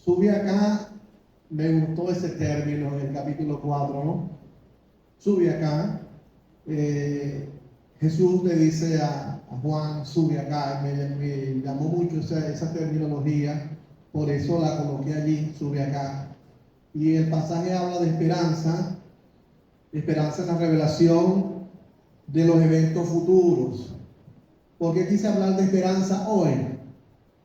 Sube acá, me gustó ese término en el capítulo 4, ¿no? Sube acá. Jesús le dice a Juan, sube acá. Me llamó mucho esa terminología, por eso la coloqué allí, sube acá. Y el pasaje habla de esperanza en la revelación de los eventos futuros. ¿Por qué quise hablar de esperanza hoy?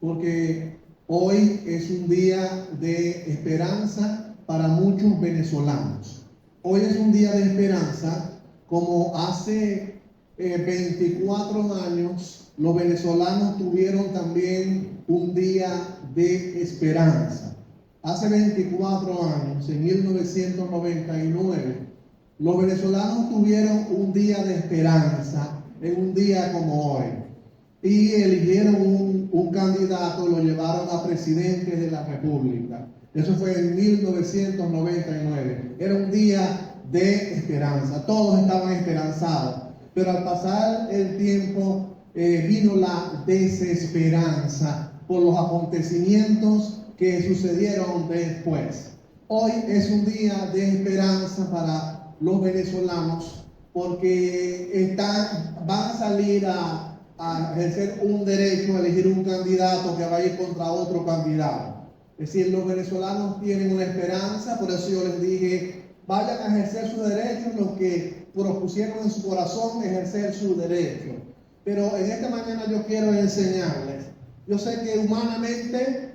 Porque hoy es un día de esperanza para muchos venezolanos. Hoy es un día de esperanza, como hace 24 años los venezolanos tuvieron también un día de esperanza. Hace 24 años, en 1999, los venezolanos tuvieron un día de esperanza, en un día como hoy. Y eligieron un candidato, lo llevaron a presidente de la República. Eso fue en 1999. Era un día de esperanza. Todos estaban esperanzados. Pero al pasar el tiempo vino la desesperanza por los acontecimientos que sucedieron después. Hoy es un día de esperanza para los venezolanos porque van a salir a ejercer un derecho a elegir un candidato que va a ir contra otro candidato. Es decir, los venezolanos tienen una esperanza, por eso yo les dije, vayan a ejercer su derecho, los que propusieron en su corazón ejercer su derecho. Pero en esta mañana yo quiero enseñarles, yo sé que humanamente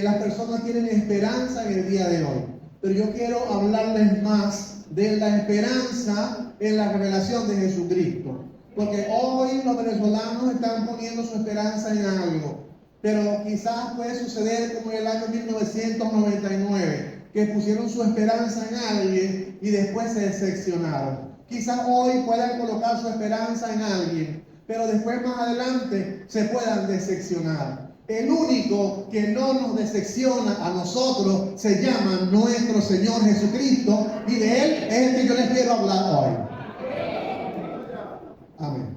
las personas tienen esperanza en el día de hoy, pero yo quiero hablarles más de la esperanza en la revelación de Jesucristo. Porque hoy los venezolanos están poniendo su esperanza en algo, pero quizás puede suceder como en el año 1999, que pusieron su esperanza en alguien y después se decepcionaron. Quizás hoy puedan colocar su esperanza en alguien, pero después más adelante se puedan decepcionar. El único que no nos decepciona a nosotros se llama nuestro Señor Jesucristo, y de Él es el que yo les quiero hablar hoy. Amén.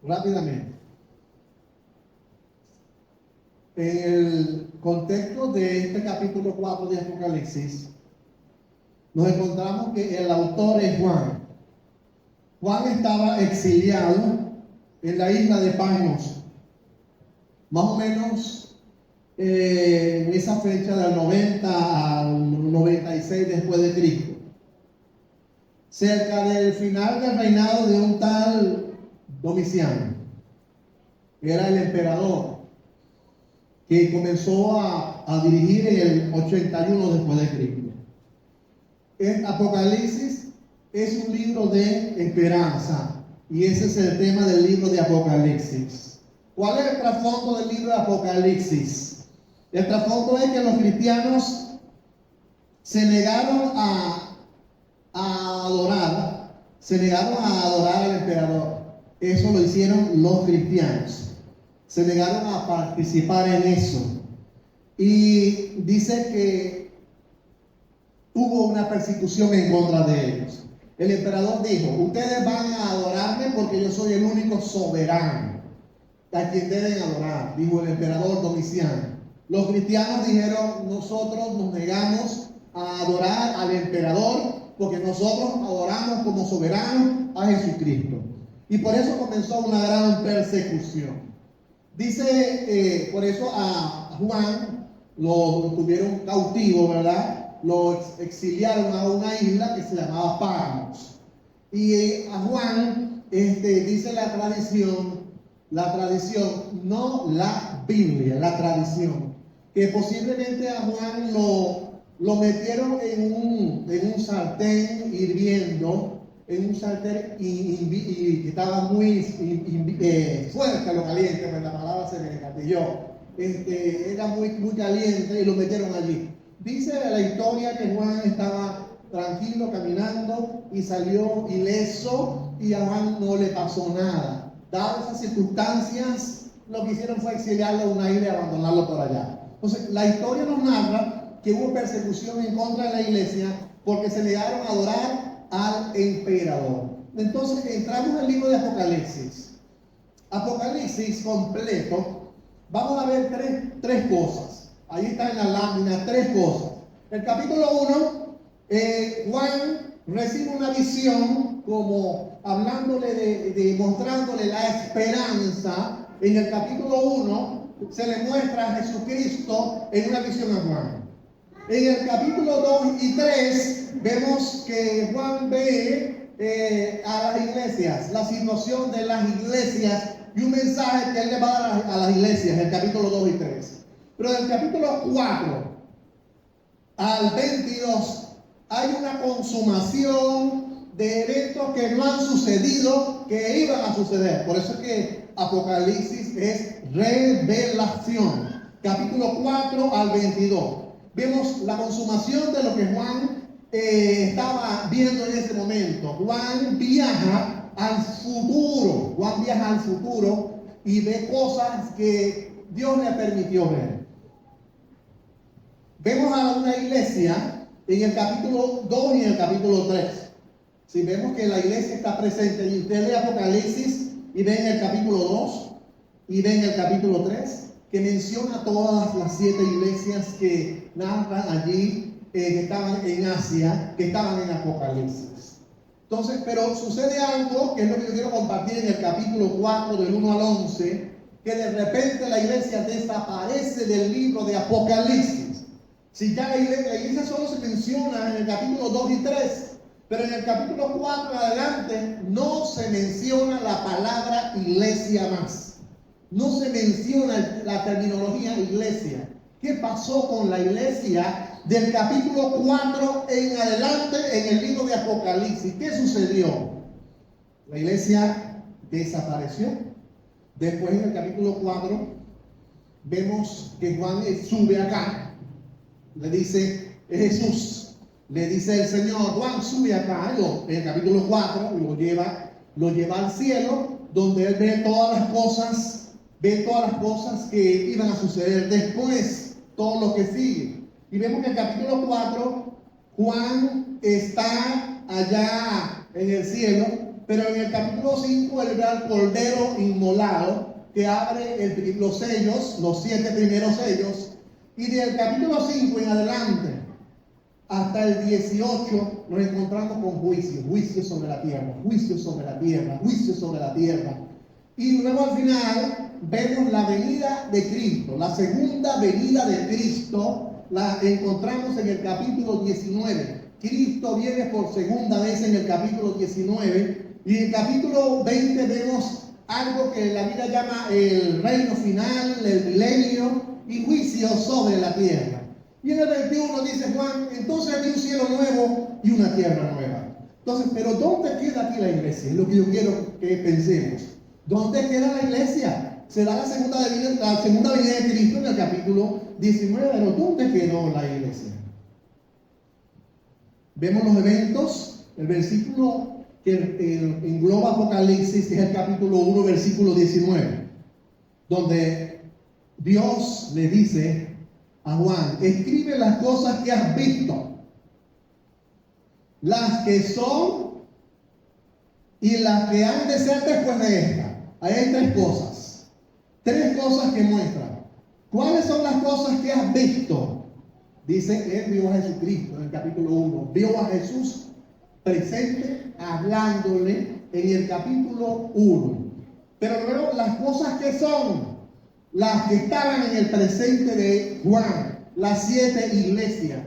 Rápidamente. En el contexto de este capítulo 4 de Apocalipsis, nos encontramos que el autor es Juan. Juan estaba exiliado en la isla de Patmos, más o menos en esa fecha del 90 al 96 después de Cristo, cerca del final del reinado de un tal Domiciano. Era el emperador que comenzó a dirigir en el 81 después de Cristo. El Apocalipsis es un libro de esperanza, y ese es el tema del libro de Apocalipsis. ¿Cuál es el trasfondo del libro de Apocalipsis? El trasfondo es que los cristianos se negaron a adorar al emperador. Eso lo hicieron los cristianos. Se negaron a participar en eso. Y dice que hubo una persecución en contra de ellos. El emperador dijo, ustedes van a adorarme porque yo soy el único soberano a quien deben adorar, dijo el emperador Domiciano. Los cristianos dijeron, nosotros nos negamos a adorar al emperador porque nosotros adoramos como soberano a Jesucristo. Y por eso comenzó una gran persecución. Dice, por eso a Juan lo tuvieron cautivo, ¿verdad? Lo exiliaron a una isla que se llamaba Patmos. Y a Juan, dice la tradición, no la Biblia, la tradición, que posiblemente a Juan lo metieron en un sartén hirviendo, en un sartén y estaba muy fuerte lo caliente, pues la palabra se me encatilló. Era muy caliente y lo metieron allí. Dice la historia que Juan estaba tranquilo caminando y salió ileso y a Juan no le pasó nada. Dadas esas circunstancias, lo que hicieron fue exiliarlo a una isla y abandonarlo por allá. Entonces, la historia nos narra que hubo persecución en contra de la iglesia porque se negaron a adorar al emperador. Entonces entramos al libro de Apocalipsis. Apocalipsis completo, vamos a ver tres cosas. Ahí está en la lámina, tres cosas. El capítulo 1, Juan recibe una visión como hablándole mostrándole la esperanza. En el capítulo 1 se le muestra a Jesucristo en una visión a Juan. En el capítulo 2 y 3 vemos que Juan ve a las iglesias, la situación de las iglesias y un mensaje que él le va a dar a las iglesias, el capítulo 2 y 3. Pero del capítulo 4 al 22 hay una consumación de eventos que no han sucedido, que iban a suceder. Por eso es que Apocalipsis es revelación. Capítulo 4 al 22. Vemos la consumación de lo que Juan estaba viendo en ese momento. Juan viaja al futuro. Juan viaja al futuro y ve cosas que Dios le permitió ver. Vemos a una iglesia en el capítulo 2 y en el capítulo 3. Si vemos que la iglesia está presente y usted lee Apocalipsis y ve en el capítulo 2 y ve en el capítulo 3 que menciona todas las 7 iglesias que narran allí, que estaban en Asia, que estaban en Apocalipsis. Entonces, pero sucede algo que es lo que yo quiero compartir en el capítulo 4 del 1 al 11, que de repente la iglesia desaparece del libro de Apocalipsis. Si ya la iglesia solo se menciona en el capítulo 2 y 3, pero en el capítulo 4 adelante no se menciona la palabra iglesia más. No se menciona la terminología iglesia. ¿Qué pasó con la iglesia del capítulo 4 en adelante en el libro de Apocalipsis? ¿Qué sucedió? La iglesia desapareció. Después en el capítulo 4 vemos que Juan sube acá. Le dice Jesús, le dice el Señor, Juan sube acá, en el capítulo 4, y lo lleva al cielo, donde él ve todas las cosas que iban a suceder después, todo lo que sigue. Y vemos que en el capítulo 4, Juan está allá en el cielo, pero en el capítulo 5 él ve al Cordero inmolado, que abre los sellos, los 7 primeros sellos. Y del capítulo 5 en adelante hasta el 18 nos encontramos con juicio sobre la tierra, juicio sobre la tierra, juicio sobre la tierra. Y luego al final vemos la venida de Cristo, la segunda venida de Cristo, la encontramos en el capítulo 19. Cristo viene por segunda vez en el capítulo 19 y en el capítulo 20 vemos algo que la Biblia llama el reino final, el milenio y juicio sobre la tierra. Y en el 21 dice Juan, entonces vi un cielo nuevo y una tierra nueva. Entonces, pero ¿dónde queda aquí la iglesia? Es lo que yo quiero que pensemos. ¿Dónde queda la iglesia? Será la segunda venida de Cristo en el capítulo 19, pero ¿dónde quedó la iglesia? Vemos los eventos, el versículo que engloba Apocalipsis, que es el capítulo 1, versículo 19, donde Dios le dice a Juan, escribe las cosas que has visto, las que son y las que han de ser después de esta. Ahí hay tres cosas que muestran. ¿Cuáles son las cosas que has visto? Dice, él vio a Jesucristo en el capítulo 1, vio a Jesús presente hablándole en el capítulo 1. Pero luego las cosas que son, las que estaban en el presente de Juan, las 7 iglesias.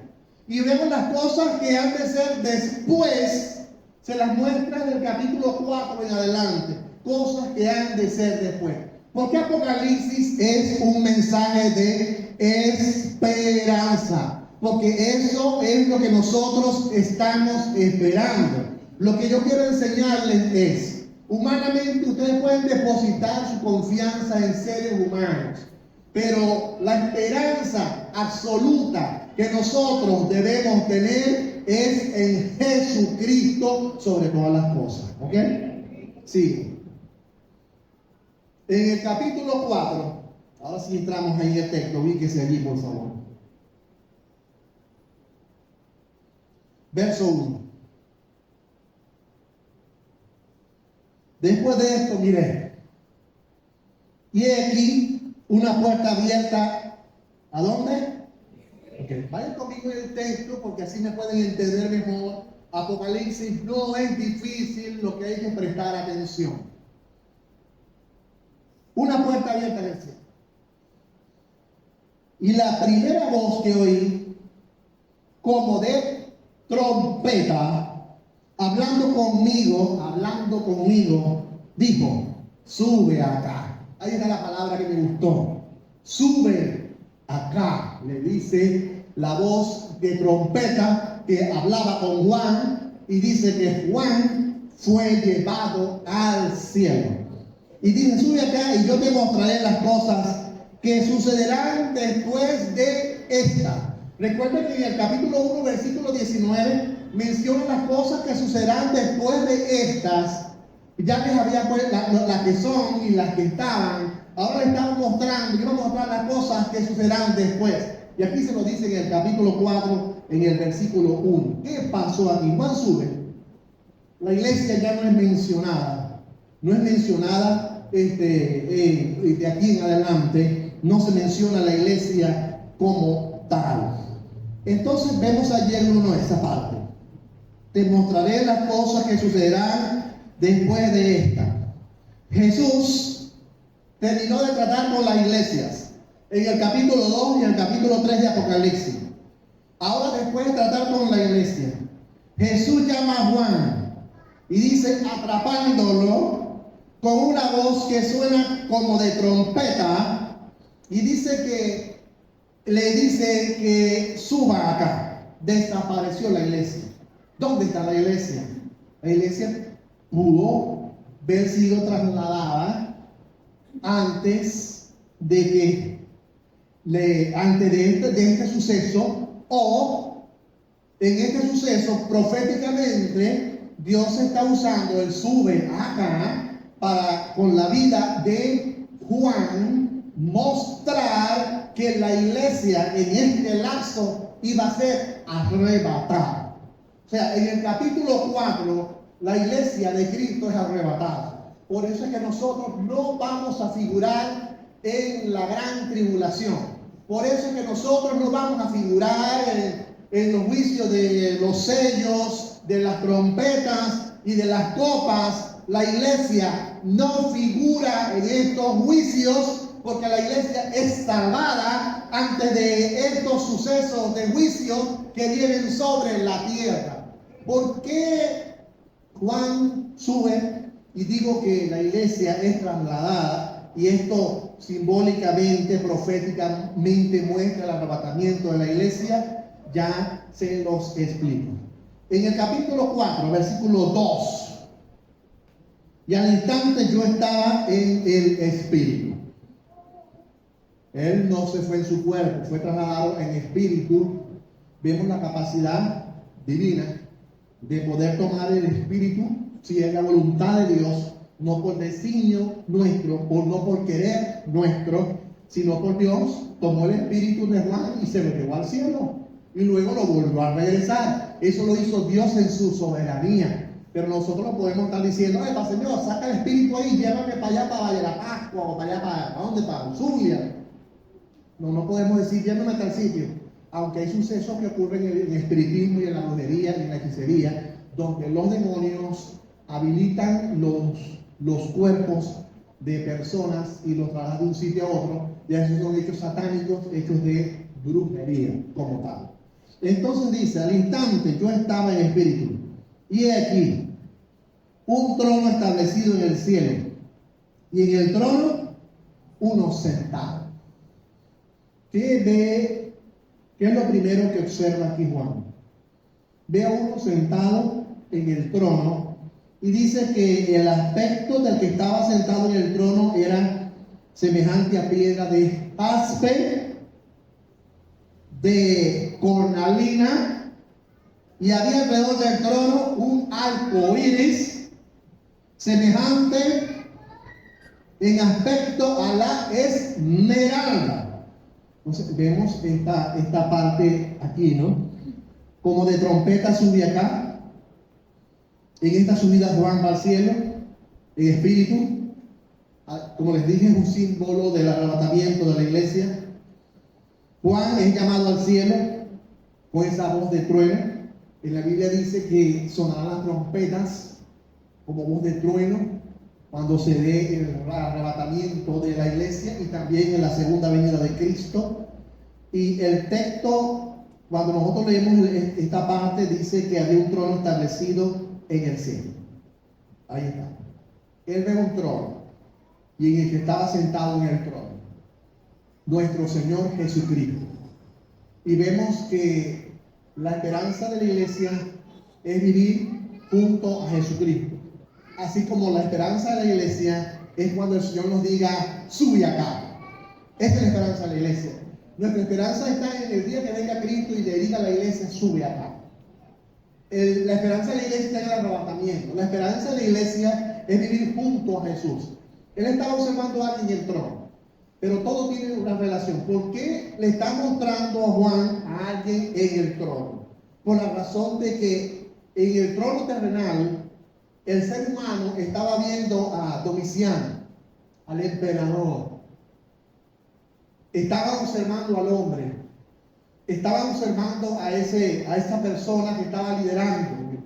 Y vemos las cosas que han de ser después, se las muestra del capítulo 4 en adelante, cosas que han de ser después. Porque Apocalipsis es un mensaje de esperanza, porque eso es lo que nosotros estamos esperando. Lo que yo quiero enseñarles es, humanamente ustedes pueden depositar su confianza en seres humanos, pero la esperanza absoluta que nosotros debemos tener es en Jesucristo sobre todas las cosas. ¿Ok? Sí. En el capítulo 4, ahora sí entramos ahí en el texto, ubíquese allí por favor. Verso 1. Después de esto, mire, Y aquí una puerta abierta. ¿A dónde? Okay. Vayan conmigo en el texto porque así me pueden entender mejor. Apocalipsis no es difícil, lo que hay que prestar atención. Una puerta abierta en el cielo. Y la primera voz que oí, como de trompeta, hablando conmigo, dijo: sube acá. Ahí está la palabra que me gustó. Sube acá, le dice la voz de trompeta que hablaba con Juan, y dice que Juan fue llevado al cielo. Y dice: sube acá y yo te mostraré las cosas que sucederán después de esta. Recuerden que en el capítulo 1, versículo 19, menciona las cosas que sucederán después de estas. Ya les había puesto las que son y las que estaban. Ahora le estamos mostrando, yo voy a mostrar las cosas que sucederán después. Y aquí se lo dice en el capítulo 4, en el versículo 1. ¿Qué pasó aquí? Juan sube. La iglesia ya no es mencionada. No es mencionada de aquí en adelante. No se menciona la iglesia como tal. Entonces vemos allí en uno esa parte. Te mostraré las cosas que sucederán después de esta. Jesús terminó de tratar con las iglesias en el capítulo 2 y el capítulo 3 de Apocalipsis. Ahora, después de tratar con la iglesia, Jesús llama a Juan y dice, atrapándolo con una voz que suena como de trompeta, y le dice que suba acá. Desapareció la iglesia. ¿Dónde está la iglesia? La iglesia pudo haber sido trasladada antes de este suceso, o en este suceso proféticamente Dios está usando el sube acá para, con la vida de Juan, mostrar que la iglesia en este lapso iba a ser arrebatada. O sea, en el capítulo 4 la iglesia de Cristo es arrebatada. Por eso es que nosotros no vamos a figurar en la gran tribulación. Por eso es que nosotros no vamos a figurar en los juicios de los sellos, de las trompetas y de las copas. La iglesia no figura en estos juicios porque la iglesia es salvada antes de estos sucesos de juicio que vienen sobre la tierra. ¿Por qué Juan sube y digo que la iglesia es trasladada? Y esto simbólicamente, proféticamente muestra el arrebatamiento de la iglesia. Ya se los explico. En el capítulo 4, versículo 2. Y al instante yo estaba en el Espíritu. Él no se fue en su cuerpo, fue trasladado en espíritu. Vemos la capacidad divina de poder tomar el espíritu, si es la voluntad de Dios, no por designio nuestro, no por querer nuestro, sino por Dios. Tomó el espíritu de Juan y se lo llevó al cielo. Y luego lo volvió a regresar. Eso lo hizo Dios en su soberanía. Pero nosotros no podemos estar diciendo, Señor, saca el espíritu ahí, llévame para allá, para Valle de la Pascua, o para allá, ¿para dónde? Para Zulia. No podemos decir, llévame a tal sitio. Aunque hay sucesos que ocurren en el espiritismo y en la brujería y en la hechicería, donde los demonios habilitan los cuerpos de personas y los trasladan de un sitio a otro, y esos son hechos satánicos, hechos de brujería como tal. Entonces dice, al instante yo estaba en espíritu, y he aquí un trono establecido en el cielo, y en el trono uno sentado. ¿Qué es lo primero que observa aquí Juan? Ve a uno sentado en el trono y dice que el aspecto del que estaba sentado en el trono era semejante a piedra de jaspe, de cornalina, y había alrededor del trono un arco iris semejante en aspecto a la esmeralda. Entonces vemos esta parte aquí, ¿no? Como de trompeta sube acá. En esta subida Juan va al cielo en espíritu. como les dije, es un símbolo del arrebatamiento de la iglesia. Juan es llamado al cielo con esa voz de trueno. En la Biblia dice que sonarán las trompetas como voz de trueno cuando se dé el arrebatamiento de la iglesia y también en la segunda venida de Cristo. Y el texto, cuando nosotros leemos esta parte, dice que había un trono establecido en el cielo. Ahí está. Él ve un trono y en el que estaba sentado en el trono, nuestro Señor Jesucristo. Y vemos que la esperanza de la iglesia es vivir junto a Jesucristo. Así como la esperanza de la iglesia es cuando el Señor nos diga, sube acá. Esta es la esperanza de la iglesia. Nuestra esperanza está en el día que venga Cristo y le diga a la iglesia, sube acá. La esperanza de la iglesia está en el arrebatamiento. La esperanza de la iglesia es vivir junto a Jesús. Él estaba observando a alguien en el trono, pero todo tiene una relación. ¿Por qué le está mostrando a Juan a alguien en el trono? Por la razón de que en el trono terrenal el ser humano estaba viendo a Domiciano, al emperador. Estaban observando al hombre. Estaban observando a esa persona que estaba liderando,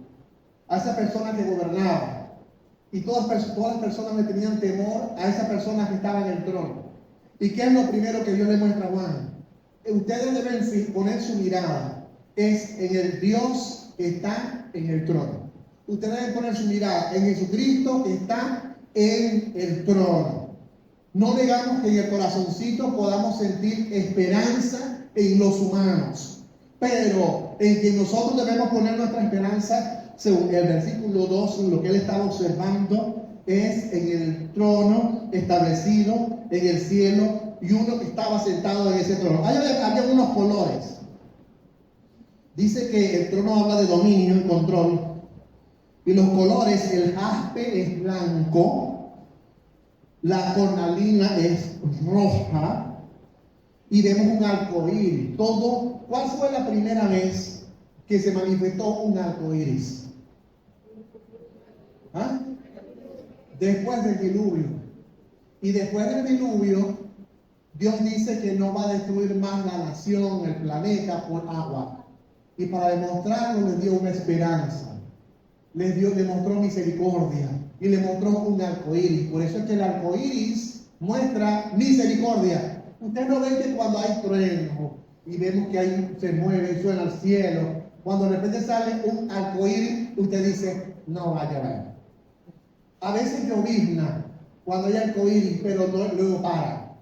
a esa persona que gobernaba. Y todas las personas le tenían temor a esa persona que estaba en el trono. ¿Y qué es lo primero que Dios le muestra a Juan? Ustedes deben poner su mirada es en el Dios que está en el trono. Ustedes deben poner su mirada en Jesucristo que está en el trono. No digamos que en el corazoncito podamos sentir esperanza en los humanos, pero en quien nosotros debemos poner nuestra esperanza, según el versículo 2, lo que él estaba observando es en el trono establecido en el cielo y uno que estaba sentado en ese trono. Había unos colores. Dice que el trono habla de dominio y control. Y los colores, el jaspe es blanco, la cornalina es roja y vemos un arco iris. ¿Cuál fue la primera vez que se manifestó un arco iris? ¿Ah? Después del diluvio. Y después del diluvio, Dios dice que no va a destruir más la nación, el planeta, por agua. Y para demostrarlo, le dio una esperanza. Le mostró misericordia. Y le mostró un arco iris. Por eso es que el arco iris muestra misericordia. Ustedes no ven que cuando hay trueno y vemos que se mueve y suena al cielo, cuando de repente sale un arco iris, usted dice, no va a llover. A veces llovizna cuando hay arcoíris, pero luego para.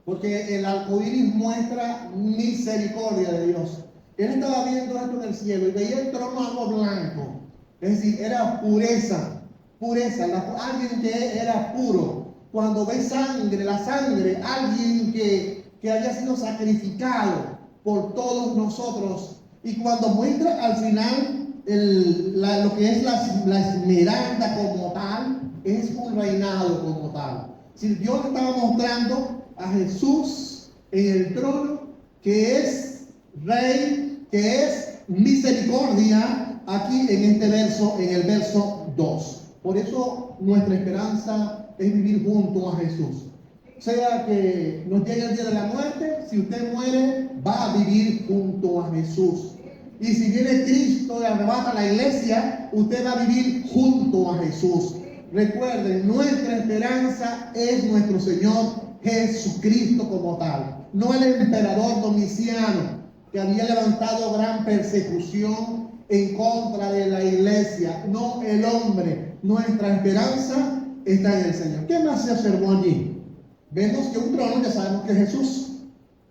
Porque el arcoíris muestra misericordia de Dios. Él estaba viendo esto en el cielo y veía el trono algo blanco. Es decir, era pureza. Alguien que era puro. Cuando ve sangre, la sangre, alguien que había sido sacrificado por todos nosotros. Y cuando muestra al final lo que es la esmeralda como tal, es un reinado como tal. Si Dios estaba mostrando a Jesús en el trono, que es rey, que es misericordia, aquí en este verso, en el verso 2. Por eso nuestra esperanza es vivir junto a Jesús. Sea que nos llegue el día de la muerte, si usted muere, va a vivir junto a Jesús. Y si viene Cristo y arrebata la iglesia, usted va a vivir junto a Jesús. Recuerden, nuestra esperanza es nuestro Señor Jesucristo como tal. No el emperador Domiciano, que había levantado gran persecución en contra de la iglesia. No el hombre. Nuestra esperanza está en el Señor. ¿Qué más se observó allí? Vemos que un trono, ya sabemos que es Jesús,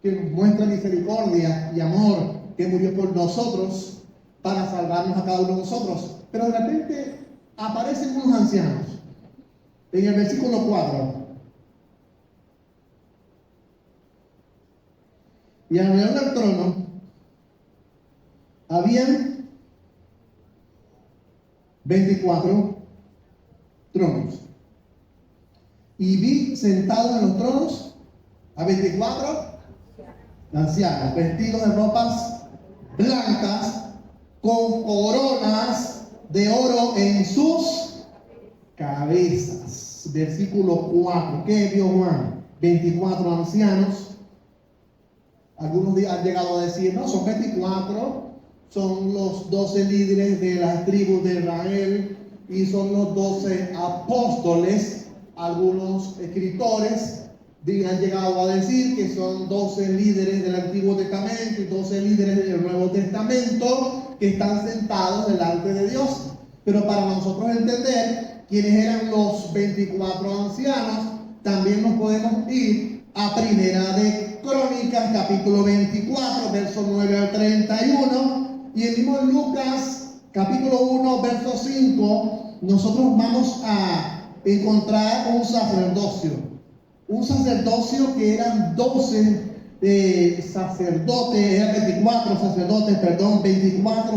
que nos muestra misericordia y amor, que murió por nosotros para salvarnos a cada uno de nosotros. Pero de repente aparecen unos ancianos en el versículo 4. Y alrededor del trono habían 24 tronos. Y vi sentados en los tronos a 24 ancianos, vestidos de ropas blancas, con coronas de oro en sus cabezas. versículo 4. ¿Qué vio Juan? 24 ancianos. Algunos han llegado a decir, no, son 24, son los 12 líderes de las tribus de Israel y son los 12 apóstoles. Algunos escritores han llegado a decir que son 12 líderes del Antiguo Testamento y 12 líderes del Nuevo Testamento que están sentados delante de Dios. Pero para nosotros entender quiénes eran los 24 ancianos, también nos podemos ir a Primera de Crónicas, capítulo 24, verso 9 al 31, y el mismo Lucas, capítulo 1, verso 5, nosotros vamos a encontrar un sacerdocio que eran 12 sacerdotes, eran 24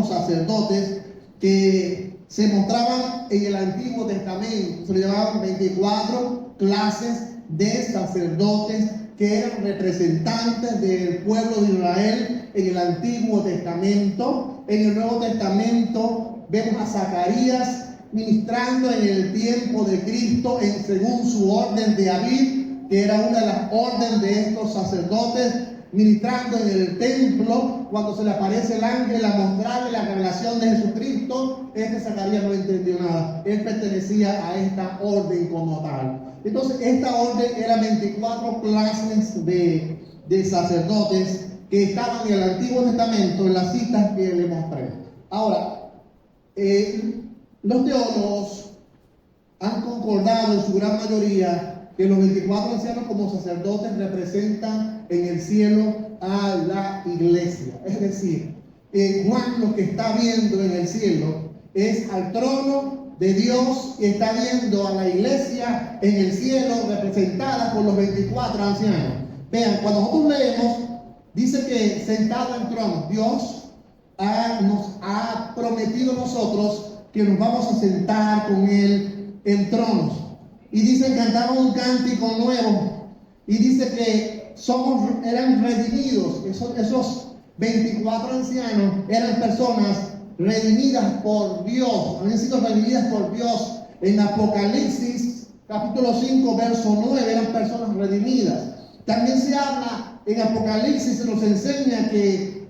sacerdotes que se mostraban en el Antiguo Testamento. Se le llamaban 24 clases de sacerdotes que eran representantes del pueblo de Israel en el Antiguo Testamento. En el Nuevo Testamento vemos a Zacarías ministrando en el tiempo de Cristo según su orden de David, que era una de las órdenes de estos sacerdotes, ministrando en el templo. Cuando se le aparece el ángel a mostrarle la revelación de Jesucristo, Zacarías no entendió nada. Él pertenecía a esta orden como tal. Entonces, esta orden era 24 clases de sacerdotes que estaban en el Antiguo Testamento, en las citas que le mostré. Ahora, los teólogos han concordado en su gran mayoría que los 24 ancianos como sacerdotes representan en el cielo a la iglesia. Es decir, Juan lo que está viendo en el cielo es al trono de Dios y está viendo a la iglesia en el cielo representada por los 24 ancianos. Vean, cuando nosotros leemos, dice que sentado en trono, Dios nos ha prometido a nosotros que nos vamos a sentar con Él en tronos. Y dice, cantaron un cántico nuevo. Y dice que eran redimidos. Esos 24 ancianos eran personas redimidas por Dios. Habían sido redimidas por Dios. En Apocalipsis, capítulo 5, verso 9, eran personas redimidas. También se habla en Apocalipsis, se nos enseña que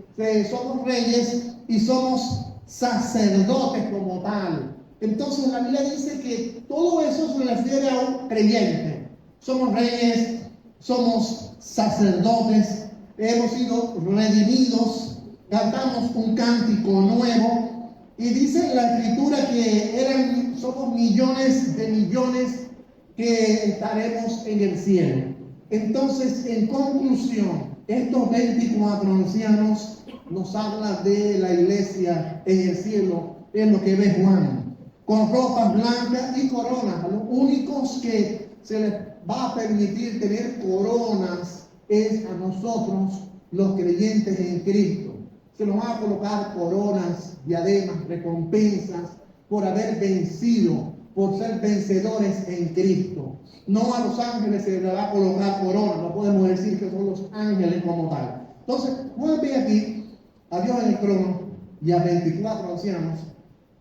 somos reyes y somos sacerdotes como tal. Entonces la Biblia dice que todo eso se refiere a un creyente. Somos reyes, somos sacerdotes, hemos sido redimidos, cantamos un cántico nuevo y dice la Escritura que somos millones de millones que estaremos en el cielo. Entonces, en conclusión, estos 24 ancianos nos hablan de la iglesia en el cielo, es lo que ve Juan, con ropas blancas y coronas. A los únicos que se les va a permitir tener coronas es a nosotros, los creyentes en Cristo. Se nos va a colocar coronas, diademas, recompensas por haber vencido, por ser vencedores en Cristo. No a los ángeles se les va a colocar corona, no podemos decir que son los ángeles como tal. Entonces, Juan ve aquí a Dios en el trono y a 24 ancianos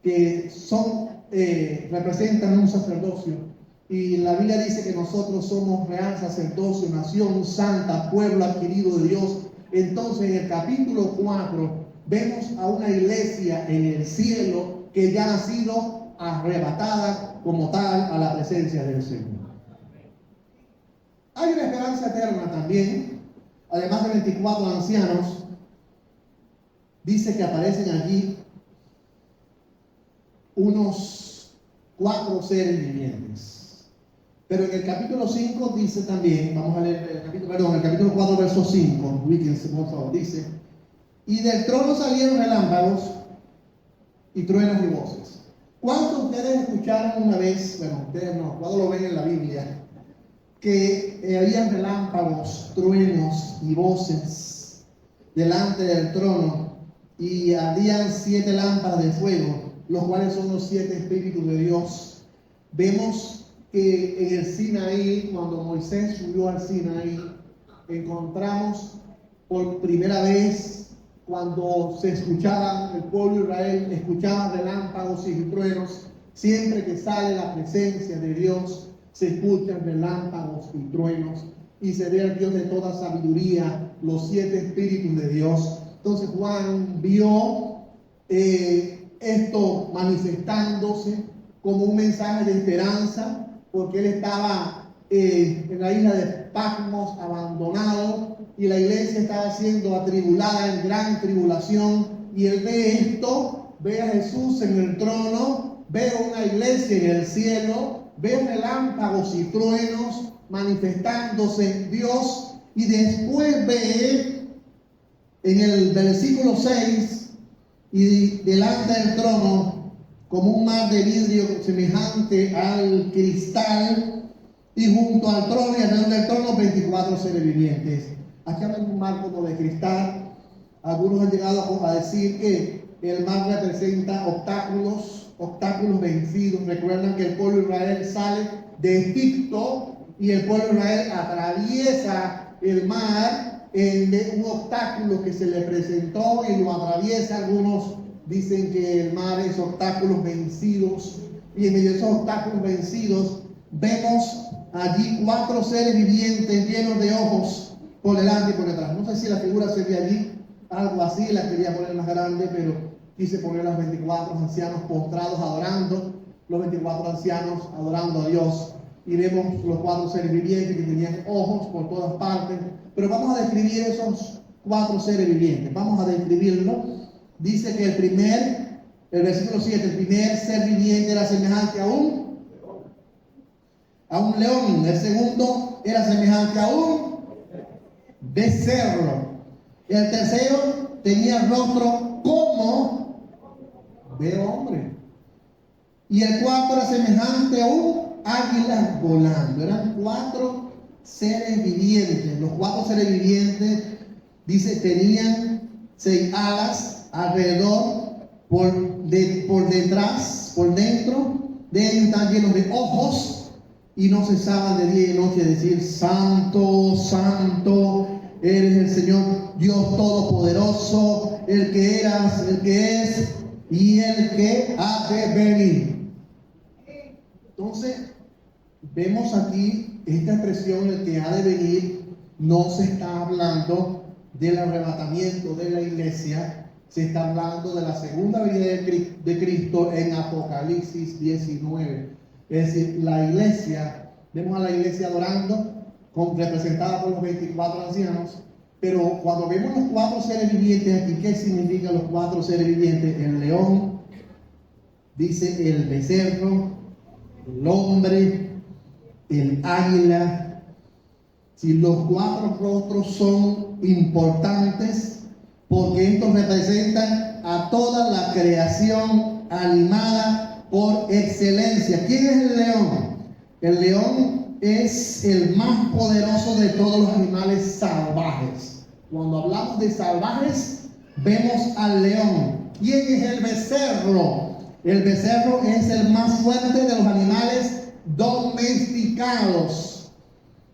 que representan un sacerdocio. Y la Biblia dice que nosotros somos real sacerdocio, nación santa, pueblo adquirido de Dios. Entonces, en el capítulo 4 vemos a una iglesia en el cielo que ya ha sido arrebatada como tal a la presencia del Señor. Hay una esperanza eterna también. Además de 24 ancianos, dice que aparecen allí unos 4 seres vivientes. Pero en el capítulo 5 dice también, vamos a leer el capítulo 4, verso 5, ubíquense por favor, dice: y del trono salieron relámpagos y truenos y voces. ¿Cuántos de ustedes escucharon una vez, bueno, ustedes no, cuando lo ven en la Biblia, que había relámpagos, truenos y voces delante del trono y habían 7 lámparas de fuego, los cuales son los 7 espíritus de Dios? Vemos que en el Sinaí, cuando Moisés subió al Sinaí, encontramos por primera vez, cuando se escuchaban, el pueblo de Israel escuchaba relámpagos y truenos, siempre que sale la presencia de Dios, se escuchan relámpagos y truenos, y se ve al Dios de toda sabiduría, los 7 espíritus de Dios. Entonces Juan vio esto manifestándose como un mensaje de esperanza, porque él estaba en la isla de Patmos, abandonado, y la iglesia estaba siendo atribulada en gran tribulación, y él ve esto, ve a Jesús en el trono, ve una iglesia en el cielo, ve relámpagos y truenos manifestándose en Dios, y después ve en el versículo 6, y delante del trono como un mar de vidrio semejante al cristal, y junto al trono y alrededor del trono 24 seres vivientes. Aquí habla de un mar como de cristal. Algunos han llegado a decir que el mar representa obstáculos vencidos. Recuerdan que el pueblo de Israel sale de Egipto y el pueblo de Israel atraviesa el mar en un obstáculo que se le presentó y lo atraviesa. Algunos dicen que el mar es obstáculos vencidos, y en medio de esos obstáculos vencidos vemos allí 4 seres vivientes llenos de ojos por delante y por detrás. No sé si la figura se ve allí, algo así, la quería poner más grande, pero quise poner los 24 ancianos postrados adorando, los 24 ancianos adorando a Dios, y vemos los 4 seres vivientes que tenían ojos por todas partes. Pero vamos a describir esos 4 seres vivientes, vamos a describirlo. Dice que el versículo 7, el primer ser viviente era semejante a un león, el segundo era semejante a un becerro, el tercero tenía el rostro como de hombre, y el cuarto era semejante a un águila volando. Eran 4 seres vivientes. Los 4 seres vivientes, dice, tenían 6 alas alrededor, por detrás, por dentro de ellos están llenos de ojos, y no cesaban de día y noche de decir: Santo, Santo, eres el Señor Dios Todopoderoso, el que eras, el que es y el que ha de venir. Entonces, vemos aquí esta expresión, el que ha de venir. No se está hablando del arrebatamiento de la iglesia, se está hablando de la segunda venida de Cristo en Apocalipsis 19. Es decir, la iglesia, vemos a la iglesia adorando, representada por los 24 ancianos, pero cuando vemos los 4 seres vivientes aquí, ¿qué significan los 4 seres vivientes? El león, dice el becerro, el hombre, el águila. Si los 4 rostros son importantes, porque estos representan a toda la creación animada por excelencia. ¿Quién es el león? El león es el más poderoso de todos los animales salvajes. Cuando hablamos de salvajes, vemos al león. ¿Quién es el becerro? El becerro es el más fuerte de los animales domesticados.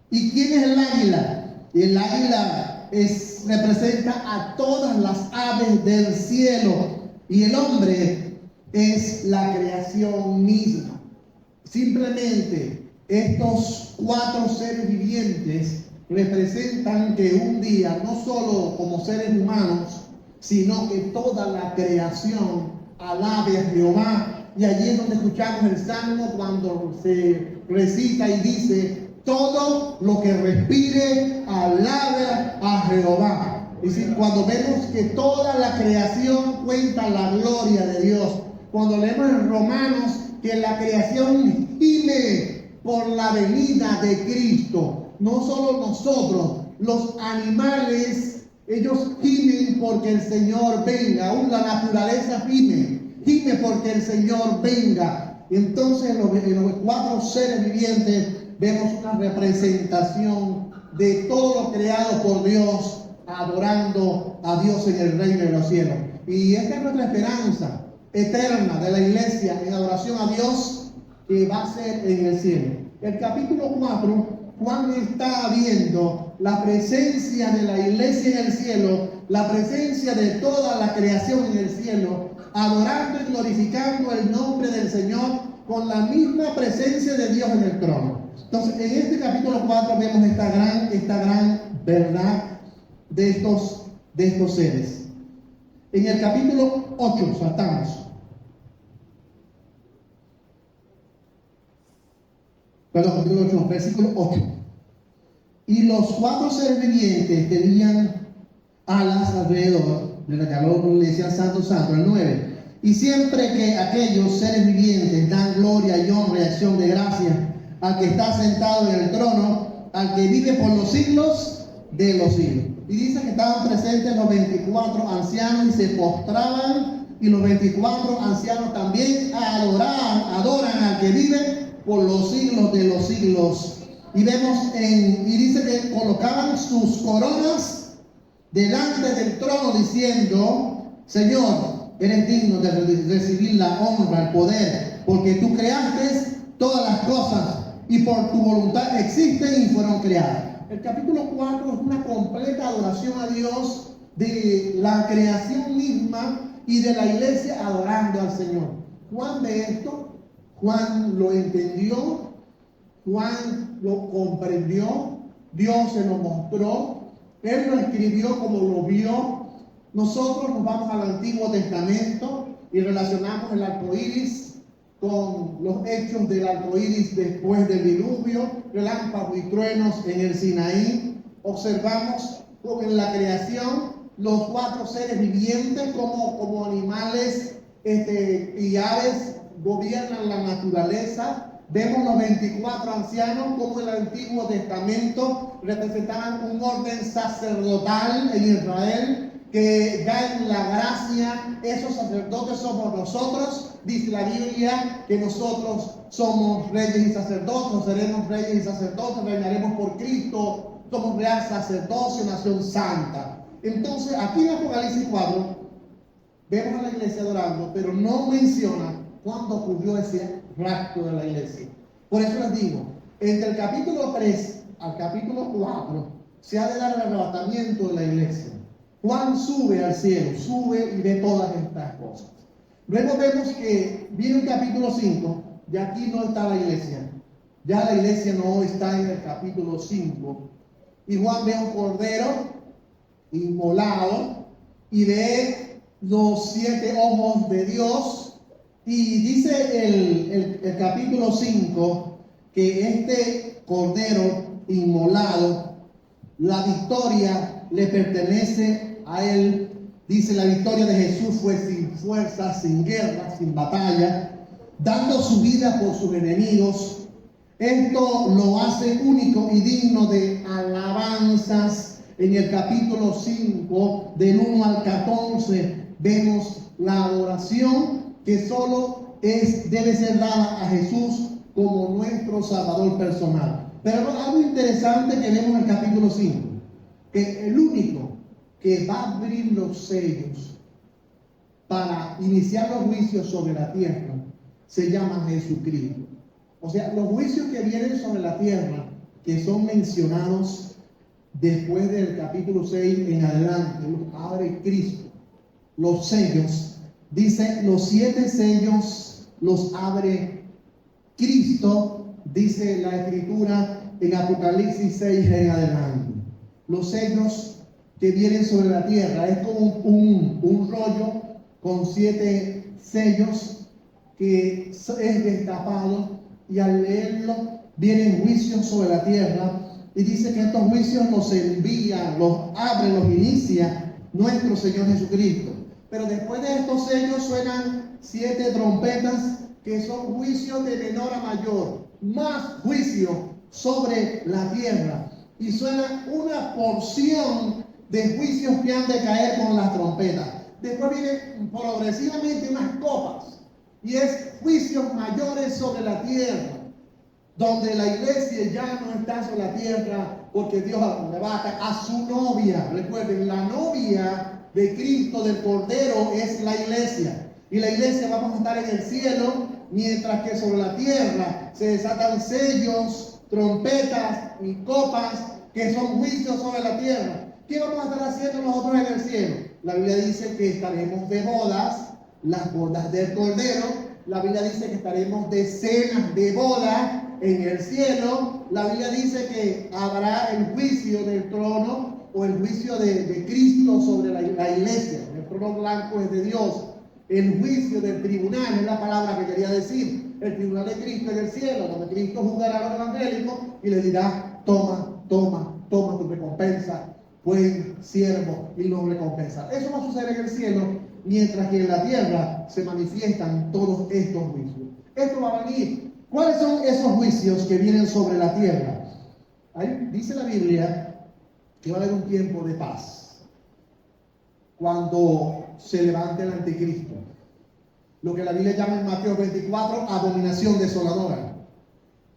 ¿Y quién es el águila? El águila representa a todas las aves del cielo, y el hombre es la creación misma. Simplemente estos 4 seres vivientes representan que un día, no solo como seres humanos, sino que toda la creación alabe a Jehová. Y allí es donde escuchamos el salmo cuando se recita y dice: todo lo que respire alabe a Jehová. Es decir, cuando vemos que toda la creación cuenta la gloria de Dios, cuando leemos en Romanos que la creación gime por la venida de Cristo, no solo nosotros, los animales, ellos gimen porque el Señor venga. Aún la naturaleza gime porque el Señor venga. Entonces en los 4 seres vivientes vemos una representación de todo lo creado por Dios, adorando a Dios en el reino de los cielos. Y esta es nuestra esperanza eterna de la iglesia en adoración a Dios, que va a ser en el cielo. El capítulo 4, Juan está viendo la presencia de la iglesia en el cielo, la presencia de toda la creación en el cielo, adorando y glorificando el nombre del Señor con la misma presencia de Dios en el trono. Entonces, en este capítulo 4 vemos esta gran verdad de estos seres. En el capítulo 8, saltamos. Perdón, capítulo 8, versículo 8. Y los 4 seres vivientes tenían alas alrededor, de la que habló, le decía Santo, Santo, el 9. Y siempre que aquellos seres vivientes dan gloria y honra y acción de gracia al que está sentado en el trono, al que vive por los siglos de los siglos. Y dice que estaban presentes los 24 ancianos y se postraban, y los 24 ancianos también adoran al que vive por los siglos de los siglos. Y vemos y dice que colocaban sus coronas delante del trono diciendo: Señor, eres digno de recibir la honra, el poder, porque tú creaste todas las cosas y por tu voluntad existen y fueron creadas. El capítulo 4 es una completa adoración a Dios de la creación misma y de la iglesia adorando al Señor. Juan ve esto, Juan lo entendió, Juan lo comprendió, Dios se lo mostró, él lo escribió como lo vio. Nosotros nos vamos al Antiguo Testamento y relacionamos el arco iris con los hechos del arco iris después del diluvio, relámpagos y truenos en el Sinaí. Observamos como en la creación los 4 seres vivientes como animales y aves gobiernan la naturaleza. Vemos los 24 ancianos como en el Antiguo Testamento representaban un orden sacerdotal en Israel, que dan la gracia. Esos sacerdotes somos nosotros. Dice la Biblia que nosotros somos reyes y sacerdotes, seremos reyes y sacerdotes, reinaremos por Cristo, somos real sacerdocio, nación santa. Entonces, aquí en Apocalipsis 4 vemos a la iglesia adorando, pero no menciona cuándo ocurrió ese rapto de la iglesia. Por eso les digo, entre el capítulo 3 al capítulo 4 se ha de dar el arrebatamiento de la iglesia. Juan sube al cielo, sube y ve todas estas cosas. Luego vemos que viene el capítulo 5, y aquí no está la iglesia. Ya la iglesia no está en el capítulo 5. Y Juan ve un cordero inmolado y ve los 7 ojos de Dios. Y dice el capítulo 5 que este cordero inmolado, la victoria le pertenece a él. Dice: la victoria de Jesús fue sin fuerza, sin guerra, sin batalla, dando su vida por sus enemigos. Esto lo hace único y digno de alabanzas. En el capítulo 5, del 1 al 14, vemos la adoración que solo debe ser dada a Jesús como nuestro Salvador personal. Pero algo interesante que vemos en el capítulo 5, que el único que va a abrir los sellos para iniciar los juicios sobre la tierra se llama Jesucristo. O sea, los juicios que vienen sobre la tierra, que son mencionados después del capítulo 6 en adelante, los abre Cristo. Los sellos, dice, los 7 sellos los abre Cristo, dice la Escritura en Apocalipsis 6 en adelante. Los sellos que vienen sobre la tierra es como un rollo con 7 sellos que es destapado, y al leerlo vienen juicios sobre la tierra, y dice que estos juicios los envía, los abre, los inicia nuestro Señor Jesucristo. Pero después de estos sellos suenan 7 trompetas, que son juicios de menor a mayor, más juicio sobre la tierra, y suena una porción de juicios que han de caer con las trompetas. Después vienen progresivamente unas copas, y es juicios mayores sobre la tierra, donde la iglesia ya no está sobre la tierra, porque Dios arrebata a su novia. Recuerden, la novia de Cristo, del Cordero, es la iglesia. Y la iglesia vamos a estar en el cielo, mientras que sobre la tierra se desatan sellos, trompetas y copas, que son juicios sobre la tierra. ¿Qué vamos a estar haciendo nosotros en el cielo? La Biblia dice que estaremos de bodas las bodas del Cordero. La Biblia dice que estaremos de cenas de boda en el cielo. La Biblia dice que habrá el juicio del trono o el juicio de Cristo sobre la iglesia. El trono blanco es de Dios. El juicio del tribunal es la palabra que quería decir. El tribunal de Cristo en el cielo, donde Cristo juzgará a los evangélicos y les dirá: toma tu recompensa, buen siervo, y nos recompensa. Eso va a suceder en el cielo, mientras que en la tierra se manifiestan todos estos juicios. Esto va a venir. ¿Cuáles son esos juicios que vienen sobre la tierra? Ahí dice la Biblia que va a haber un tiempo de paz cuando se levante el anticristo, lo que la Biblia llama en Mateo 24 abominación desoladora,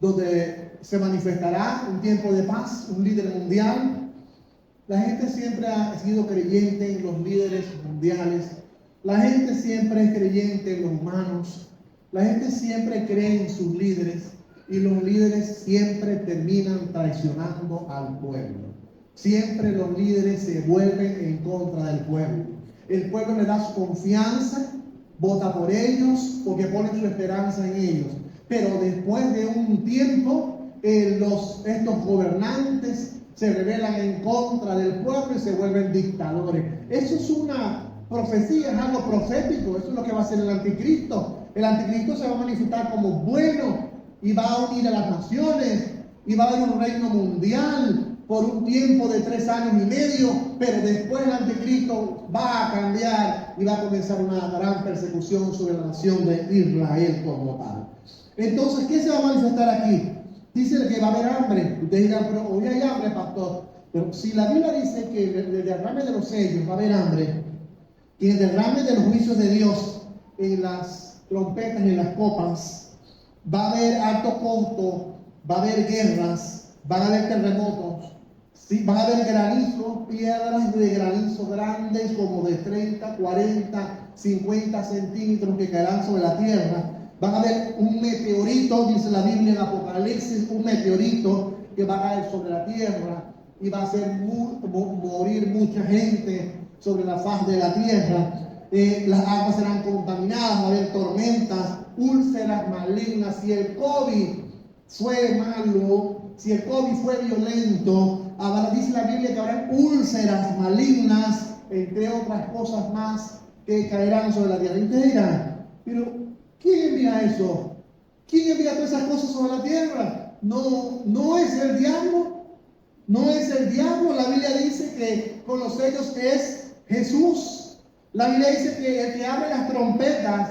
donde se manifestará un tiempo de paz, un líder mundial. La gente siempre ha sido creyente en los líderes mundiales, la gente siempre es creyente en los humanos, la gente siempre cree en sus líderes, y los líderes siempre terminan traicionando al pueblo. Siempre los líderes se vuelven en contra del pueblo. El pueblo le da su confianza, vota por ellos porque pone su esperanza en ellos. Pero después de un tiempo, estos gobernantes se rebelan en contra del pueblo y se vuelven dictadores. Eso es una profecía, es algo profético. Eso es lo que va a hacer el anticristo. El anticristo se va a manifestar como bueno y va a unir a las naciones y va a haber un reino mundial por un tiempo de 3 años y medio, pero después el anticristo va a cambiar y va a comenzar una gran persecución sobre la nación de Israel como tal. Entonces, ¿qué se va a manifestar aquí? Dice que va a haber hambre. Ustedes dirán: pero hoy hay hambre, pastor. Pero si la Biblia dice que el derrame de los sellos va a haber hambre, y el derrame de los juicios de Dios en las trompetas y en las copas, va a haber alto costo, va a haber guerras, van a haber terremotos, sí, van a haber granizo, piedras de granizo grandes como de 30, 40, 50 centímetros que caerán sobre la tierra. Van a haber un meteorito, dice la Biblia en Apocalipsis, un meteorito que va a caer sobre la tierra y va a hacer morir mucha gente sobre la faz de la tierra. Las aguas serán contaminadas, va a haber tormentas, úlceras malignas. Si el COVID fue malo, si el COVID fue violento, dice la Biblia que habrá úlceras malignas, entre otras cosas más, que caerán sobre la tierra. Y ustedes dirán: pero ¿quién envía eso? ¿Quién envía todas esas cosas sobre la tierra? No es el diablo. No es el diablo. La Biblia dice que con los sellos es Jesús. La Biblia dice que el que abre las trompetas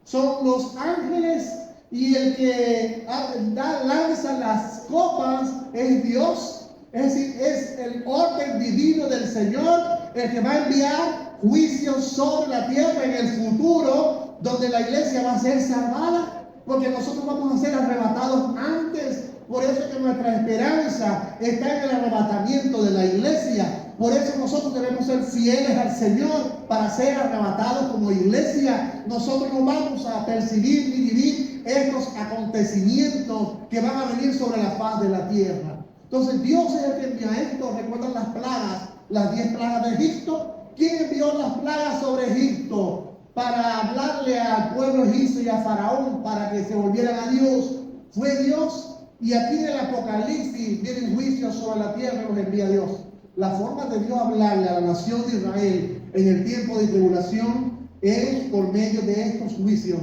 son los ángeles, y el que lanza las copas es Dios. Es decir, es el orden divino del Señor el que va a enviar juicios sobre la tierra en el futuro, donde la iglesia va a ser salvada, porque nosotros vamos a ser arrebatados antes. Por eso que nuestra esperanza está en el arrebatamiento de la iglesia. Por eso nosotros debemos ser fieles al Señor para ser arrebatados como iglesia. Nosotros no vamos a percibir ni vivir estos acontecimientos que van a venir sobre la faz de la tierra. Entonces Dios es el que envía esto. ¿Recuerdan las plagas? Las 10 plagas de Egipto. ¿Quién envió las plagas sobre Egipto? Para hablarle al pueblo egipcio y a Faraón para que se volvieran a Dios. Fue Dios. Y aquí en el Apocalipsis viene juicio sobre la tierra y los envía Dios. La forma de Dios hablarle a la nación de Israel en el tiempo de tribulación es por medio de estos juicios.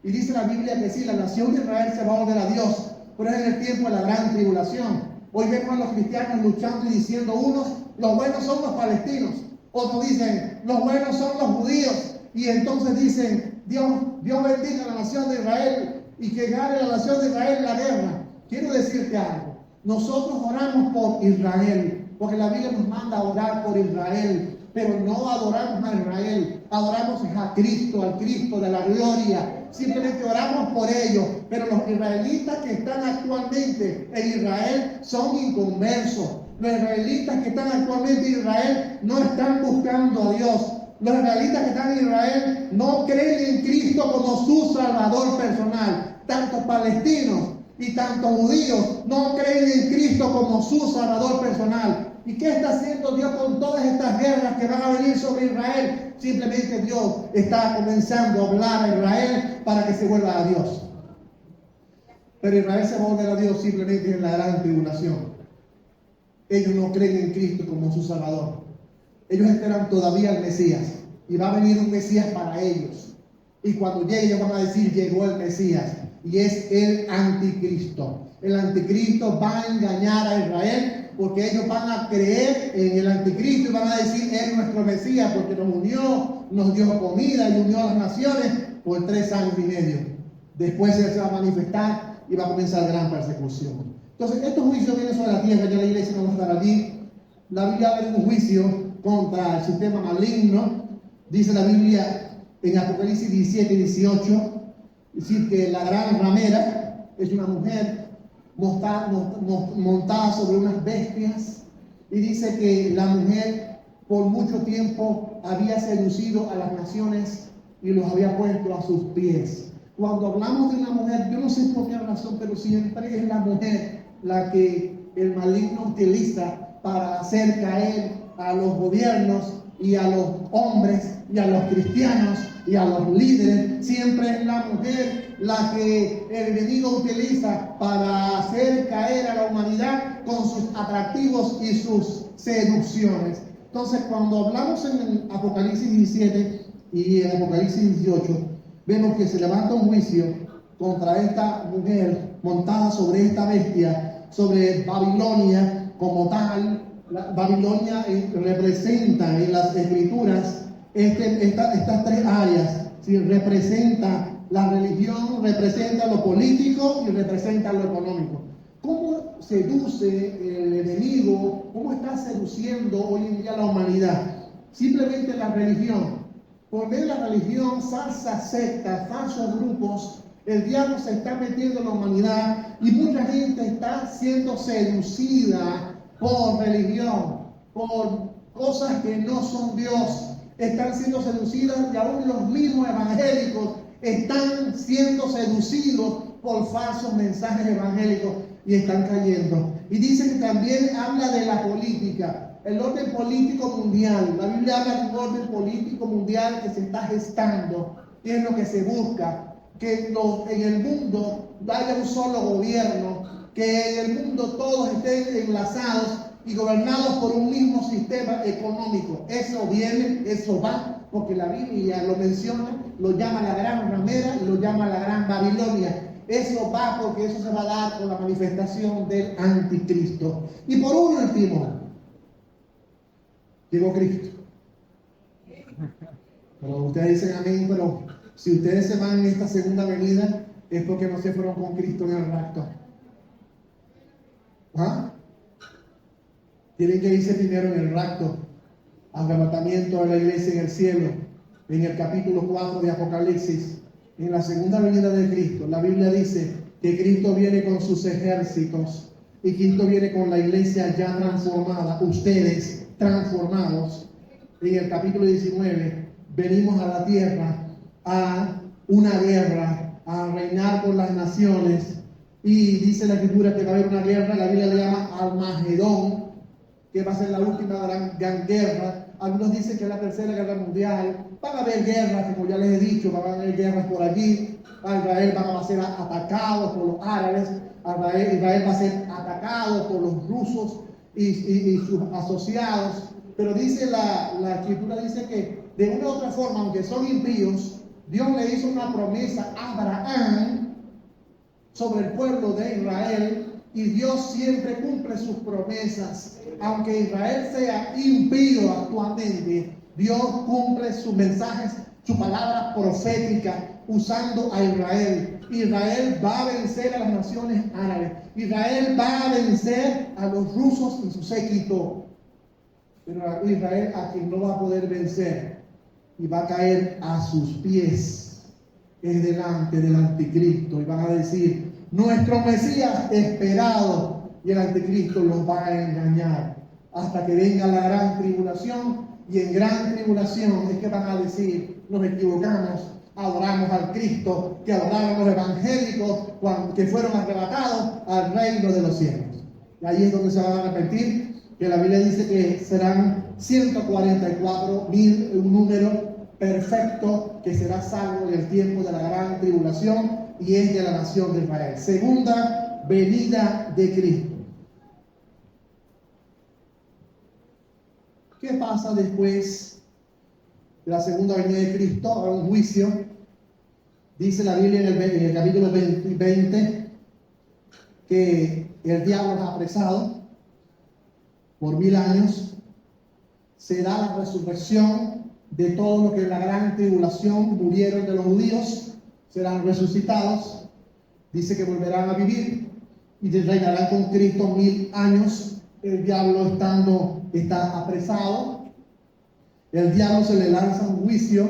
Y dice la Biblia que sí, la nación de Israel se va a volver a Dios, pero es en el tiempo de la gran tribulación. Hoy vemos a los cristianos luchando y diciendo: unos, los buenos son los palestinos. Otros dicen: los buenos son los judíos. Y entonces dicen: Dios bendiga a la nación de Israel y que gane la nación de Israel la guerra. Quiero decirte algo. Nosotros oramos por Israel, porque la Biblia nos manda a orar por Israel, pero no adoramos a Israel, adoramos a Cristo, al Cristo de la gloria. Simplemente oramos por ellos, pero los israelitas que están actualmente en Israel son inconversos. Los israelitas que están actualmente en Israel no están buscando a Dios. Los israelitas que están en Israel no creen en Cristo como su Salvador personal. Tantos palestinos y tantos judíos no creen en Cristo como su Salvador personal. ¿Y qué está haciendo Dios con todas estas guerras que van a venir sobre Israel? Simplemente Dios está comenzando a hablar a Israel para que se vuelva a Dios. Pero Israel se va a volver a Dios simplemente en la gran tribulación. Ellos no creen en Cristo como su Salvador. Ellos esperan todavía al Mesías. Y va a venir un Mesías para ellos. Y cuando llegue ellos van a decir, llegó el Mesías. Y es el anticristo. El anticristo va a engañar a Israel porque ellos van a creer en el anticristo y van a decir, es nuestro Mesías porque nos unió, nos dio comida y unió a las naciones por 3 años y medio. Después él se va a manifestar y va a comenzar gran persecución. Entonces, estos juicios vienen sobre la tierra, ya la iglesia no va a estar allí. La Biblia habla de un juicio contra el sistema maligno. Dice la Biblia en Apocalipsis 17 y 18, decir que la gran ramera es una mujer montada sobre unas bestias, y dice que la mujer por mucho tiempo había seducido a las naciones y los había puesto a sus pies. Cuando hablamos de una mujer, yo no sé por qué razón, pero siempre es la mujer la que el maligno utiliza para hacer caer a los gobiernos y a los hombres y a los cristianos y a los líderes. Siempre es la mujer la que el enemigo utiliza para hacer caer a la humanidad con sus atractivos y sus seducciones. Entonces, cuando hablamos en el Apocalipsis 17 y en Apocalipsis 18, vemos que se levanta un juicio contra esta mujer montada sobre esta bestia, sobre Babilonia como tal. Babilonia representa en las escrituras estas 3 áreas. Si representa la religión, representa lo político y representa lo económico. ¿Cómo seduce el enemigo? ¿Cómo está seduciendo hoy en día la humanidad? Simplemente la religión. Por medio de la religión, falsas sectas, falsos grupos, el diablo se está metiendo en la humanidad y mucha gente está siendo seducida por religión, por cosas que no son Dios. Están siendo seducidas y aún los mismos evangélicos están siendo seducidos por falsos mensajes evangélicos y están cayendo. Y dice que también habla de la política, el orden político mundial. La Biblia habla de un orden político mundial que se está gestando, y es lo que se busca, que en el mundo haya un solo gobierno, que en el mundo todos estén enlazados y gobernados por un mismo sistema económico. Eso viene, eso va, porque la Biblia lo menciona, lo llama la gran ramera y lo llama la gran Babilonia. Eso va porque eso se va a dar con la manifestación del anticristo. Y por último, llegó Cristo. Pero ustedes dicen amén, pero si ustedes se van en esta segunda venida es porque no se fueron con Cristo en el rapto. ¿Ah? Tienen que irse primero en el rapto, arrebatamiento de la iglesia en el cielo, en el capítulo 4 de Apocalipsis, en la segunda venida de Cristo. La Biblia dice que Cristo viene con sus ejércitos y Cristo viene con la iglesia ya transformada, ustedes transformados. En el capítulo 19 venimos a la tierra a una guerra, a reinar por las naciones, y dice la escritura que va a haber una guerra, la Biblia le llama Armagedón, que va a ser la última gran guerra. Algunos dicen que es la tercera guerra mundial. Van a haber guerras, como ya les he dicho, van a haber guerras por allí. A Israel van a ser atacados por los árabes, Israel va a ser atacado por los rusos y sus asociados. Pero dice la escritura, dice que de una u otra forma, aunque son impíos, Dios le hizo una promesa a Abraham sobre el pueblo de Israel, y Dios siempre cumple sus promesas. Aunque Israel sea impío actualmente, Dios cumple sus mensajes, su palabra profética, usando a Israel. Israel va a vencer a las naciones árabes. Israel va a vencer a los rusos y su séquito. Pero Israel a quien no va a poder vencer y va a caer a sus pies es delante del anticristo, y van a decir: nuestro Mesías esperado. Y el anticristo los va a engañar hasta que venga la gran tribulación, y en gran tribulación es que van a decir: nos equivocamos, adoramos al Cristo que adoraron los evangélicos que fueron arrebatados al reino de los cielos. Y ahí es donde se van a arrepentir que la Biblia dice que serán 144,000, un número perfecto que será salvo en el tiempo de la gran tribulación, y es de la nación de Israel. Segunda venida de Cristo. ¿Qué pasa después de la segunda venida de Cristo? Habrá un juicio. Dice la Biblia en el capítulo 20 que el diablo es apresado por 1000 años. Será la resurrección de todos los que en la gran tribulación murieron de los judíos. Serán resucitados. Dice que volverán a vivir y reinarán con Cristo 1000 años. El diablo está apresado. El diablo se le lanza un juicio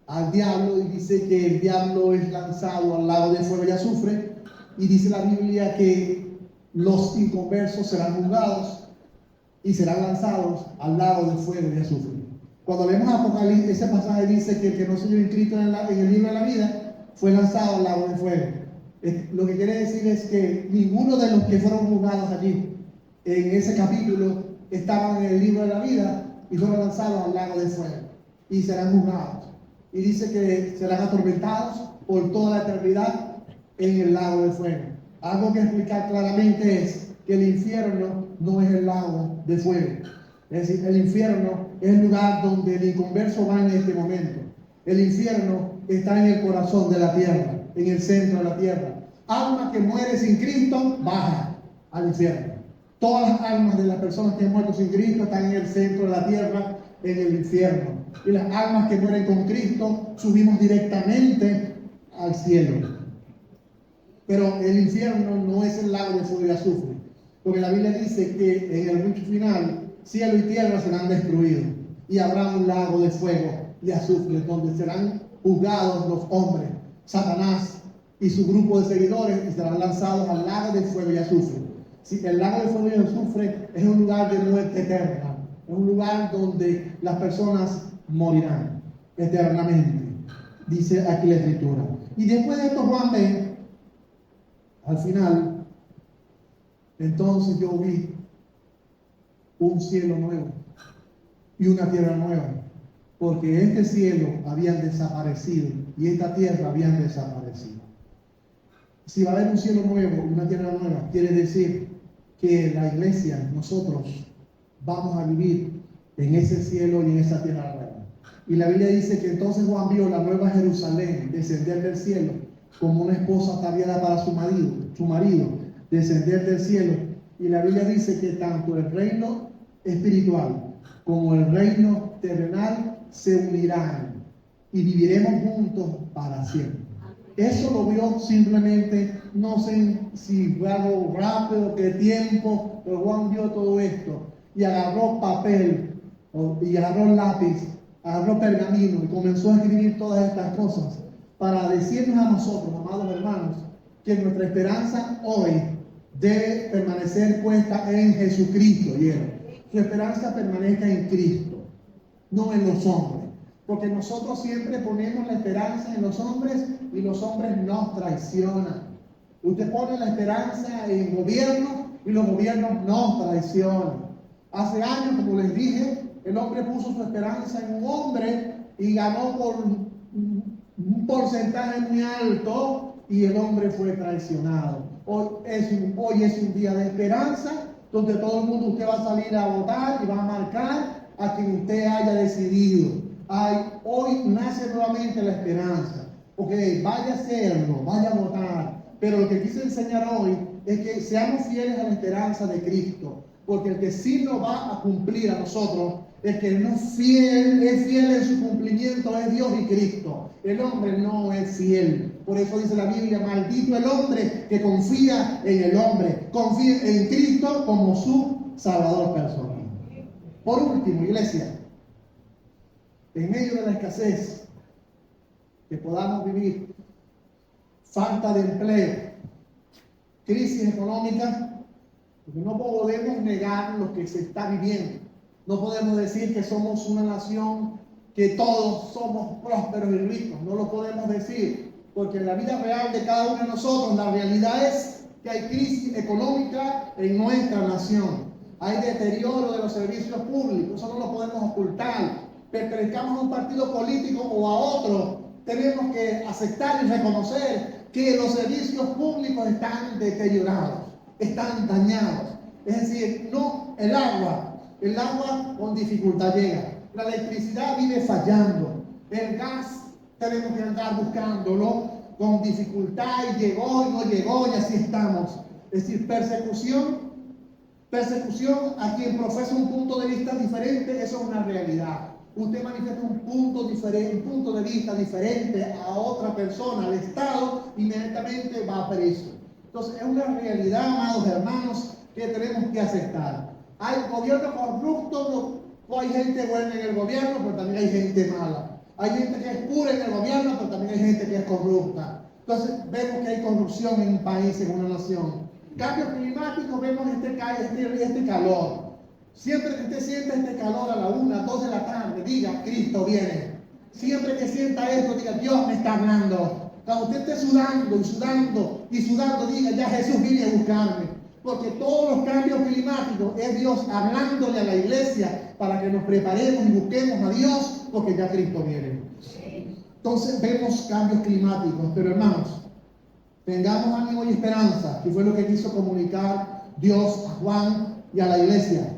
al diablo y dice que el diablo es lanzado al lago de fuego y azufre. Y dice la Biblia que los inconversos serán juzgados y serán lanzados al lago de fuego y azufre. Cuando leemos Apocalipsis, ese pasaje dice que el que no se halló inscrito en el libro de la vida fue lanzado al lago de fuego. Lo que quiere decir es que ninguno de los que fueron juzgados allí en ese capítulo estaban en el libro de la vida y fueron lanzados al lago de fuego y serán juzgados. Y dice que serán atormentados por toda la eternidad en el lago de fuego. Algo que explicar claramente es que el infierno no es el lago de fuego. Es decir, el infierno es el lugar donde el inconverso va en este momento. El infierno está en el corazón de la tierra, en el centro de la tierra. Alma que muere sin Cristo baja al infierno. Todas las almas de las personas que han muerto sin Cristo están en el centro de la tierra, en el infierno. Y las almas que mueren con Cristo subimos directamente al cielo. Pero el infierno no es el lago de fuego y azufre, porque la Biblia dice que en el juicio final cielo y tierra serán destruidos y habrá un lago de fuego y azufre donde serán juzgados los hombres, Satanás y su grupo de seguidores, y serán lanzados al lago de fuego y azufre. Si el lago de fuego y azufre es un lugar de muerte eterna, es un lugar donde las personas morirán eternamente, dice aquí la Escritura. Y después de esto Juan ve, al final, entonces yo vi un cielo nuevo y una tierra nueva, porque este cielo habían desaparecido y esta tierra habían desaparecido. Si va a haber un cielo nuevo y una tierra nueva, quiere decir que la iglesia, nosotros, vamos a vivir en ese cielo y en esa tierra nueva. Y la Biblia dice que entonces Juan vio la nueva Jerusalén descender del cielo como una esposa ataviada para su marido, descender del cielo. Y la Biblia dice que tanto el reino espiritual como el reino terrenal se unirán y viviremos juntos para siempre. Eso lo vio simplemente, no sé si fue algo rápido, qué tiempo, pero Juan vio todo esto y agarró papel y agarró lápiz, agarró pergamino y comenzó a escribir todas estas cosas para decirnos a nosotros, amados hermanos, que nuestra esperanza hoy debe permanecer puesta en Jesucristo. Su esperanza permanezca en Cristo, no en los hombres. Porque nosotros siempre ponemos la esperanza en los hombres y los hombres nos traicionan. Usted pone la esperanza en gobierno y los gobiernos nos traicionan. Hace años, como les dije, el hombre puso su esperanza en un hombre y ganó por un porcentaje muy alto y el hombre fue traicionado. Hoy es un día de esperanza donde todo el mundo, usted va a salir a votar y va a marcar a quien usted haya decidido. Hoy nace nuevamente la esperanza. Ok, vaya a hacerlo, vaya a votar. Pero lo que quise enseñar hoy es que seamos fieles a la esperanza de Cristo. Porque el que sí nos va a cumplir a nosotros, el que no es fiel en su cumplimiento es Dios y Cristo. El hombre no es fiel. Por eso dice la Biblia, maldito el hombre que confía en el hombre. Confía en Cristo como su Salvador personal. Por último, iglesia, en medio de la escasez que podamos vivir, falta de empleo, crisis económica, porque no podemos negar lo que se está viviendo. No podemos decir que somos una nación que todos somos prósperos y ricos. No lo podemos decir, porque en la vida real de cada uno de nosotros, la realidad es que hay crisis económica en nuestra nación. hay deterioro de los servicios públicos, eso no lo podemos ocultar. Pertenezcamos a un partido político o a otro, tenemos que aceptar y reconocer que los servicios públicos están deteriorados, están dañados. Es decir, no el agua con dificultad llega, la electricidad vive fallando, el gas tenemos que andar buscándolo con dificultad y llegó y no llegó y así estamos. Es decir, persecución a quien profesa un punto de vista diferente, eso es una realidad. Usted manifiesta un punto de vista diferente a otra persona, al Estado, inmediatamente va preso. Entonces, es una realidad, amados hermanos, que tenemos que aceptar. Hay gobierno corrupto, no hay gente buena en el gobierno, pero también hay gente mala. Hay gente que es pura en el gobierno, pero también hay gente que es corrupta. Entonces, vemos que hay corrupción en un país, en una nación. Cambio climático, vemos este calor. Siempre que usted sienta este calor a la 1, 2 de la tarde, diga, Cristo viene. Siempre que sienta esto, diga, Dios me está hablando. Cuando usted esté sudando, diga, ya Jesús viene a buscarme. Porque todos los cambios climáticos es Dios hablándole a la iglesia para que nos preparemos y busquemos a Dios, porque ya Cristo viene. Entonces vemos cambios climáticos, pero hermanos, tengamos ánimo y esperanza, que fue lo que quiso comunicar Dios a Juan y a la iglesia.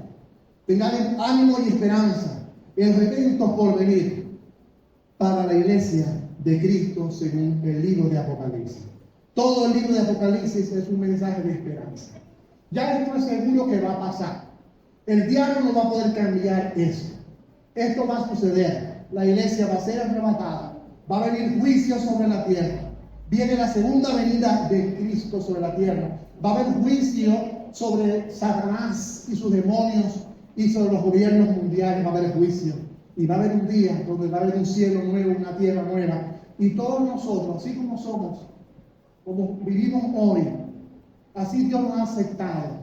Tengan ánimo y esperanza, el redentor por venir para la iglesia de Cristo según el libro de Apocalipsis. Todo el libro de Apocalipsis es un mensaje de esperanza. Ya esto es seguro que va a pasar. El diablo no va a poder cambiar eso. Esto va a suceder. La iglesia va a ser arrebatada. Va a venir juicio sobre la tierra. Viene la segunda venida de Cristo sobre la tierra. Va a haber juicio sobre Satanás y sus demonios y sobre los gobiernos mundiales. Va a haber juicio. Y va a haber un día donde va a haber un cielo nuevo, una tierra nueva. Y todos nosotros, así como somos, como vivimos hoy, así Dios nos ha aceptado,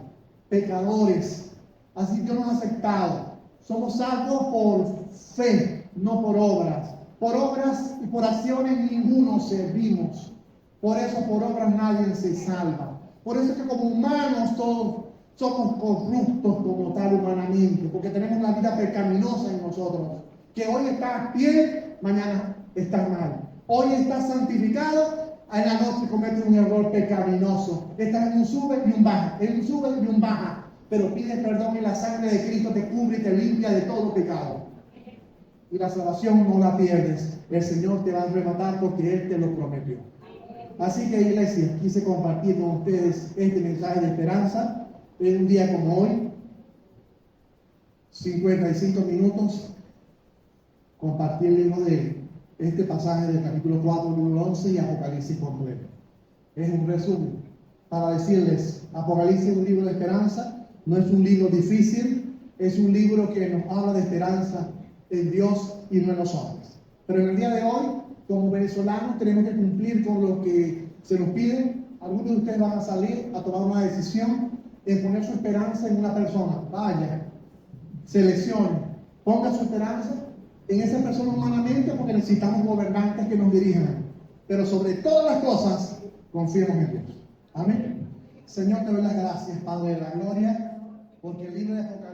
pecadores, así Dios nos ha aceptado. Somos salvos por fe, no por obras. Por obras y por acciones ninguno servimos. Por eso por obras nadie se salva. Por eso es que como humanos todos somos corruptos como tal humanamente, porque tenemos la vida pecaminosa en nosotros, que hoy está bien, mañana está mal. Hoy está santificado, en la noche comete un error pecaminoso. Estás en un sube y un baja, en un sube y un baja. Pero pides perdón y la sangre de Cristo te cubre y te limpia de todo pecado. Y la salvación no la pierdes. El Señor te va a arrebatar porque Él te lo prometió. Así que, iglesia, quise compartir con ustedes este mensaje de esperanza en un día como hoy. 55 minutos. Compartirles de este pasaje del capítulo 4, número 11 y Apocalipsis completo. Es un resumen para decirles, Apocalipsis es un libro de esperanza, no es un libro difícil, es un libro que nos habla de esperanza en Dios y no en los hombres. Pero en el día de hoy, como venezolanos, tenemos que cumplir con lo que se nos pide. Algunos de ustedes van a salir a tomar una decisión en poner su esperanza en una persona. Vaya, seleccione, ponga su esperanza en esa persona humanamente, porque necesitamos gobernantes que nos dirijan. Pero sobre todas las cosas, confiemos en Dios. Amén. Señor, te doy las gracias, Padre de la gloria, porque el libro de Apocalipsis